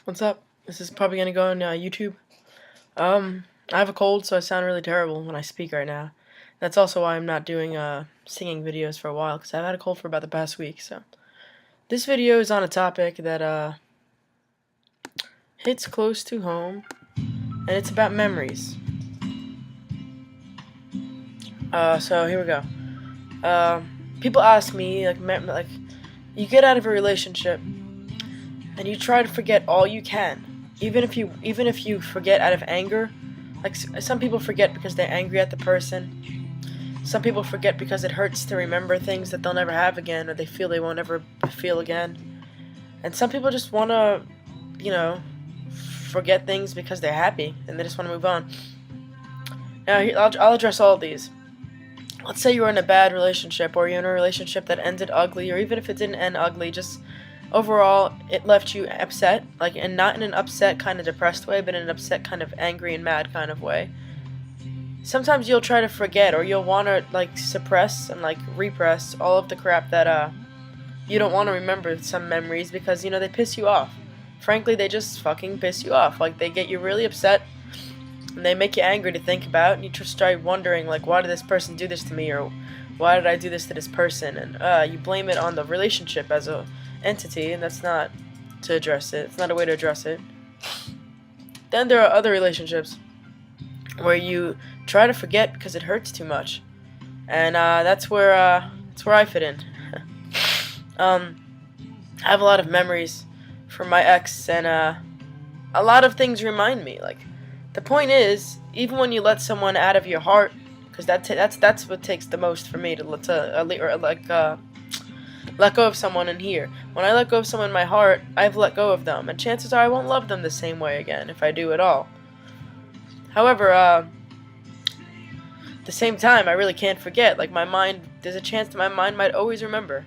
What's up? This is probably gonna go on YouTube. I have a cold, so I sound really terrible when I speak right now. That's also why I'm not doing singing videos for a while, because I've had a cold for about the past week. So this video is on a topic that hits close to home, and it's about memories. So here we go. People ask me like you get out of a relationship and you try to forget all you can, even if you forget out of anger. Like some people forget because they're angry at the person. Some people forget because it hurts to remember things that they'll never have again, or they feel they won't ever feel again. And some people just want to, you know, forget things because they're happy and they just want to move on. Now, I'll address all of these. Let's say you're in a bad relationship, or you're in a relationship that ended ugly, or even if it didn't end ugly, just overall it left you upset, like, and not in an upset kind of depressed way, but in an upset kind of angry and mad kind of way. Sometimes you'll try to forget, or you'll want to like suppress and like repress all of the crap that you don't want to remember, some memories, because they piss you off. Frankly, they just fucking piss you off. Like, they get you really upset and they make you angry to think about, and you just start wondering, like, why did this person do this to me, or why did I do this to this person? And you blame it on the relationship as a entity, and that's not to address it. It's not a way to address it. Then there are other relationships where you try to forget because it hurts too much, and that's where I fit in. I have a lot of memories from my ex, and a lot of things remind me. Like, the point is, even when you let someone out of your heart, because that's what takes the most for me to let go of someone in here. When I let go of someone in my heart, I've let go of them, and chances are I won't love them the same way again if I do at all. However, at the same time, I really can't forget. Like, my mind, there's a chance that my mind might always remember.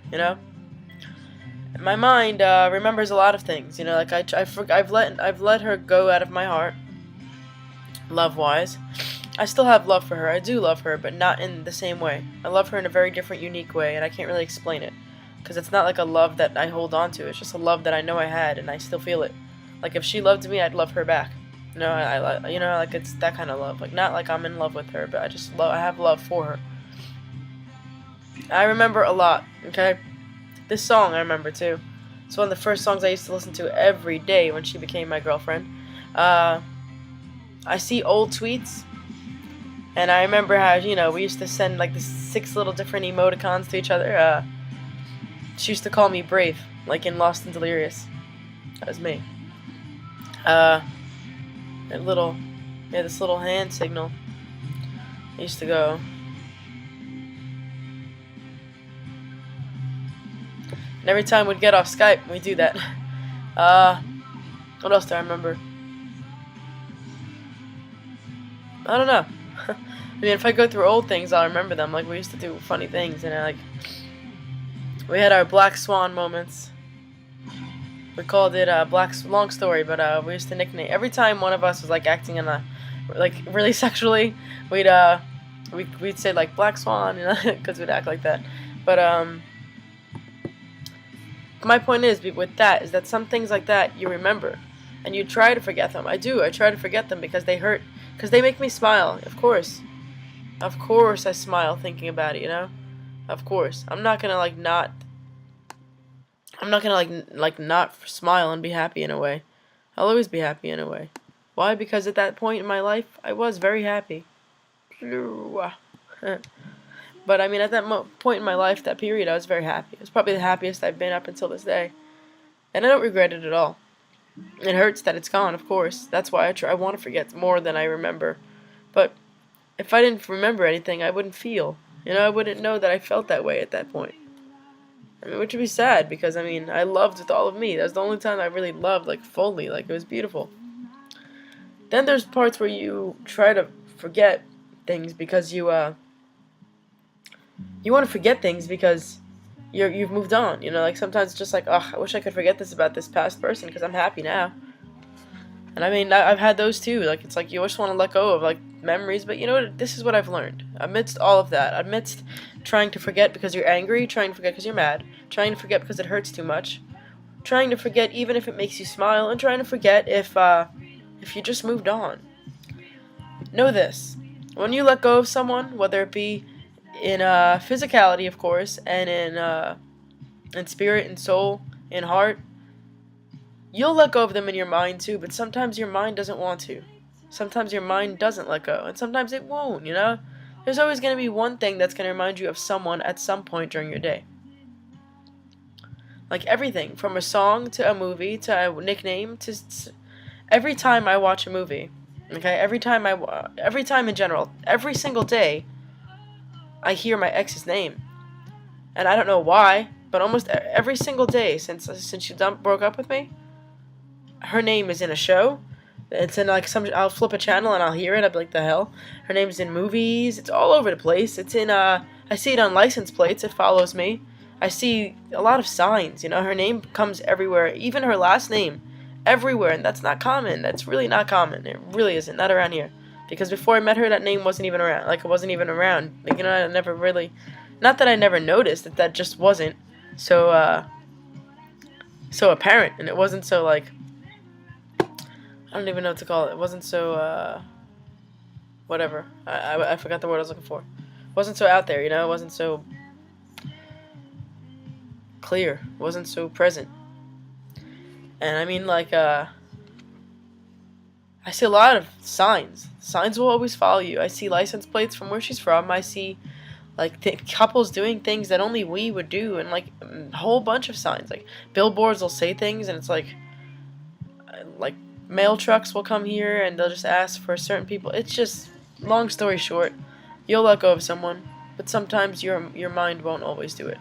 My mind remembers a lot of things. Like I've let her go out of my heart, love-wise. I still have love for her. I do love her, but not in the same way. I love her in a very different, unique way, and I can't really explain it, because it's not like a love that I hold on to. It's just a love that I know I had, and I still feel it. Like, if she loved me, I'd love her back. Like, it's that kind of love. Like, not like I'm in love with her, but I have love for her. I remember a lot. Okay, this song I remember too. It's one of the first songs I used to listen to every day when she became my girlfriend. I see old tweets, and I remember how we used to send like the 6 little different emoticons to each other. She used to call me Brave, like in Lost and Delirious. That was me. This little hand signal. I used to go. And every time we'd get off Skype, we'd do that. What else do I remember? I don't know. I mean, if I go through old things, I'll remember them. Like, we used to do funny things, and we had our Black Swan moments. We called it long story, but we used to nickname every time one of us was like acting really sexually. We'd say like Black Swan, because we'd act like that. But my point is with that is that some things like that you remember, and you try to forget them. I do. I try to forget them because they hurt, because they make me smile. Of course, I smile thinking about it. Of course, I'm not gonna not smile and be happy in a way. I'll always be happy in a way. Why? Because at that point in my life, I was very happy. But I mean, at that point in my life, that period, I was very happy. It was probably the happiest I've been up until this day, and I don't regret it at all. It hurts that it's gone, of course. That's why I want to forget more than I remember. But if I didn't remember anything, I wouldn't feel. I wouldn't know that I felt that way at that point. I mean, which would be sad, because I mean, I loved with all of me. That was the only time I really loved, like, fully. Like, it was beautiful. Then there's parts where you try to forget things because you want to forget things because you've moved on. Like, sometimes it's just like, oh, I wish I could forget this about this past person because I'm happy now. And I mean, I've had those too. Like, it's like you just want to let go of like memories, but this is what I've learned amidst all of that. Amidst trying to forget because you're angry, trying to forget because you're mad, trying to forget because it hurts too much, trying to forget even if it makes you smile, and trying to forget if you just moved on. Know this: when you let go of someone, whether it be in physicality, of course, and in spirit and soul, in heart, you'll let go of them in your mind too. But sometimes your mind doesn't want to. Sometimes your mind doesn't let go, and sometimes it won't. There's always going to be one thing that's going to remind you of someone at some point during your day. Like everything, from a song to a movie to a nickname to every time I watch a movie, okay, every time in general, every single day, I hear my ex's name, and I don't know why, but almost every single day since she broke up with me, her name is in a show. It's in like I'll flip a channel and I'll hear it. I'll be like, the hell? Her name's in movies. It's all over the place. It's in I see it on license plates. It follows me. I see a lot of signs, her name comes everywhere, even her last name, everywhere, and that's not common. That's really not common. It really isn't, not around here. Because before I met her, that name wasn't even around. Like, it wasn't even around. Like, I never really, not that I never noticed, that just wasn't so apparent, and it wasn't so, like, I don't even know what to call it. It wasn't so, whatever. I forgot the word I was looking for. It wasn't so out there, It wasn't so clear. It wasn't so present. And I mean, like, I see a lot of signs. Signs will always follow you. I see license plates from where she's from. I see, like, couples doing things that only we would do, and, like, a whole bunch of signs. Like, billboards will say things, and it's like mail trucks will come here, and they'll just ask for certain people. It's just, long story short, you'll let go of someone, but sometimes your mind won't always do it.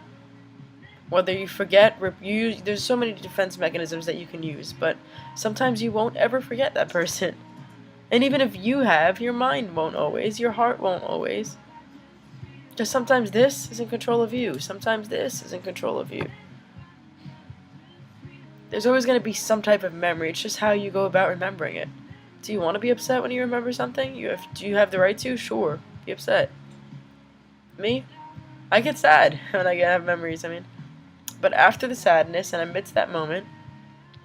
Whether you forget, there's so many defense mechanisms that you can use, but sometimes you won't ever forget that person. And even if you have, your mind won't always, your heart won't always. Because sometimes this is in control of you, sometimes this is in control of you. There's always going to be some type of memory, it's just how you go about remembering it. Do you want to be upset when you remember something? Do you have the right to? Sure, be upset. Me? I get sad when I have memories, But after the sadness and amidst that moment,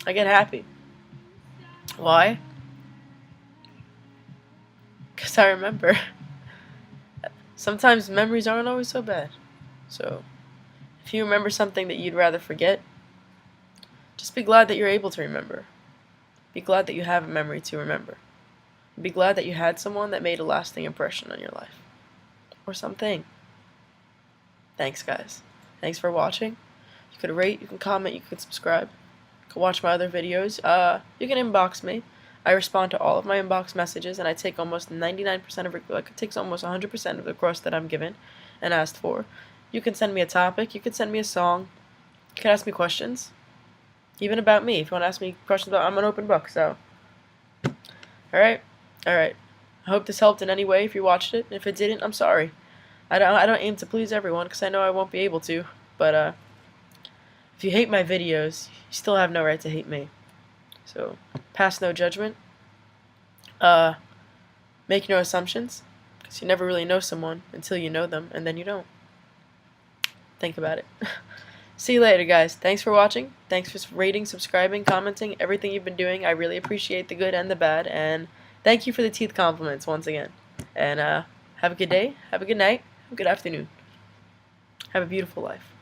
I get happy. Why? Because I remember. Sometimes memories aren't always so bad. So, if you remember something that you'd rather forget, just be glad that you're able to remember. Be glad that you have a memory to remember. Be glad that you had someone that made a lasting impression on your life. Or something. Thanks, guys. Thanks for watching. You could rate, you can comment, you can subscribe. You can watch my other videos. You can inbox me. I respond to all of my inbox messages, and I take almost 99% of it. Like, it takes almost 100% of the requests that I'm given and asked for. You can send me a topic. You can send me a song. You can ask me questions. Even about me. If you want to ask me questions about, I'm an open book, so. Alright? Alright. I hope this helped in any way if you watched it. If it didn't, I'm sorry. I don't aim to please everyone, because I know I won't be able to. But, if you hate my videos, you still have no right to hate me. So, pass no judgment. Make no assumptions, because you never really know someone until you know them, and then you don't. Think about it. See you later, guys. Thanks for watching. Thanks for rating, subscribing, commenting, everything you've been doing. I really appreciate the good and the bad, and thank you for the teeth compliments once again. And have a good day, have a good night, have a good afternoon. Have a beautiful life.